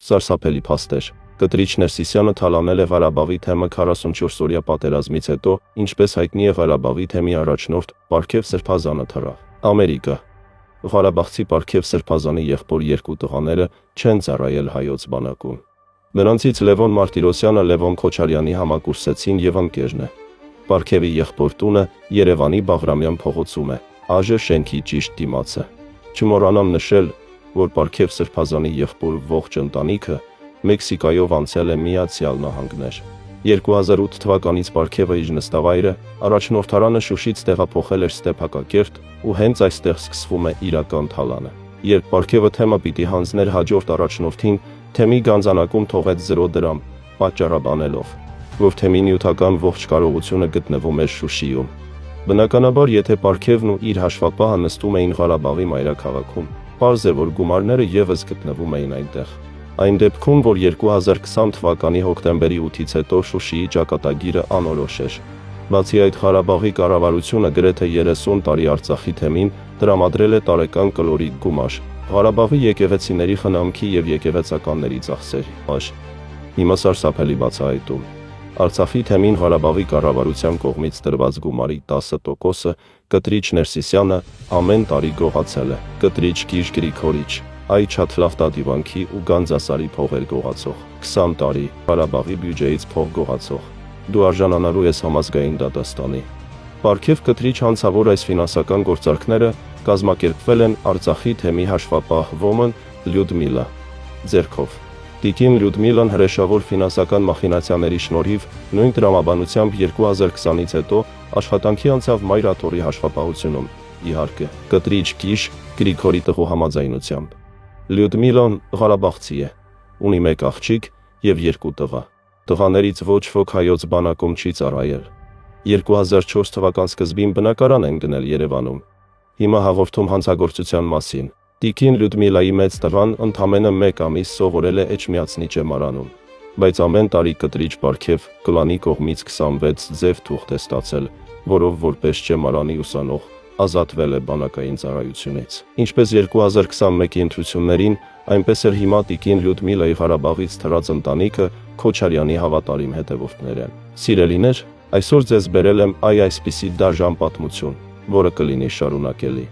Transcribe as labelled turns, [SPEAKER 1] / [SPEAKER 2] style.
[SPEAKER 1] Սարսափելի փաստ էր։ Կտրիչ Ներսիսյանը թալանել է Ղարաբաղի թեմը 44-օրյա պատերազմից հետո, ինչպես հայտնի է Ղարաբաղի թեմի առաջնորդ Պարքև Սրբազանը թռավ Ամերիկա։ Ղարաբաղցի Պարքև Սրբազանի եղբոր երկու տղաները չեն ծառայել հայոց բանակում։ Նրանցից Լևոն Մարտիրոսյանը Լևոն Քոչարյանի համակուրսեցին եւ ընկերն է։ Պարքևի եղբոր տունը Երևանի Բաղրամյան փողոցում է, ԱԺ շենքի ճիշտ դիմացը։ Չմոռանամ նշել, որ Պարքև Սրբազանի եղբոր ողջ ընտանիքը Մեքսիկայով անցել է Միացյալ Նահանգներ։ 2008 թվականից Պարքևը իր նստավայրը առաջնորդարանը Շուշից տեղափոխել էր Ստեփակերտ ու հենց այստեղ սկսվում է իրական թալանը։ Երբ Պարքևը թեմը պիտի հանձներ հաջորդ առաջնորդին, թեմի գանձանակում թողեց 0 դրամ, պատճառաբանելով, որ թեմի նյութական ողջ կարողությունը գտնվում էր Շուշիում։ Բնականաբար, եթե Պարքևն ու իր հաշվապահը նստում էին Ղարաբաղի մայրաքաղաքում, պարզ է, որ գումարները ևս գտնվում էին այնտեղ։ Այն դեպքում, որ 2020 թվականի հոկտեմբերի 8-ից հետո Շուշիի ճակատագիրը անորոշ էր։ Բացի այդ, Ղարաբաղի կառավարությունը գրեթե 30 տարի Արցախի թեմին տրամադրել է տարեկան կլորի գումար, Ղարաբաղի եկեղեցիների խնամքի եւ եկեղեցականների ծախսերի։ Հիմա սարսափելի բացահայտում։ Արցախի թեմին Ղարաբաղի կառավարության կողմից տրված գումարի 10%-ը Կտրիչ Ներսիսյանը ամեն տարի գողացել է։ Կտրիչ Կիրճ Գրիգորիչ, այ Չաթլավտադիվանքի ու Գանձասարի փողեր գողացող, 20 տարի Ղարաբաղի բյուջեից փող գողացող։ Դու արժանանալու ես համազգային դատաստանի։ Պարքև Կտրիչ հանցավոր այս ֆինանսական գործարքները կազմակերպվել են Արցախի թեմի հաշվապահ ոմն Լյուդմիլա ձեռքով։ Տիկին Լյուդմիլան հրեշավոր ֆինանսական մախինացիաների շնորհիվ նույն տրամաբանությամբ 2020-ից հետո աշխատանքի անցավ Մայրաթորի հաշվապահությունում, իհարկե, Կտրիչ Կիրճ Գրիգորի տղու համաձայնությամբ։ Լյուդմիլան Ղարաբաղցի է, ունի 1 աղջիկ եւ 2 տղա։ Տղաներից ոչ ոք հայոց բանակում չի ծառայել։ 2004 թվական սկզբին բնակարան են գնել Երևանում։ Հիմա հաղորդում հանցագործության մասին։ Տիկին Լյուդմիլայի մեծ տղան ընդամենը 1 ամիս սովորել է Էջմիածնի ճեմարանում, բայց ամեն տարի Կտրիչ Պարքև կլանի կողմից 26 ձև թուղթ է ստացել, որով որպես ճեմարանի ուսանող ազատվել է բանակային ծառայությունից։ Ինչպես 2021-ի ընտրություններին, այնպես էլ հիմա տիկին Լյուդմիլայի Ղարաբաղից թռած ընտանիքը Քոչարյանի հավատարիմ հետևորդներ են։ Սիրելիներ, այսօր ձեզ բերել եմ այսպիսի դաժան պատմություն, որը կլինի շարունակելի։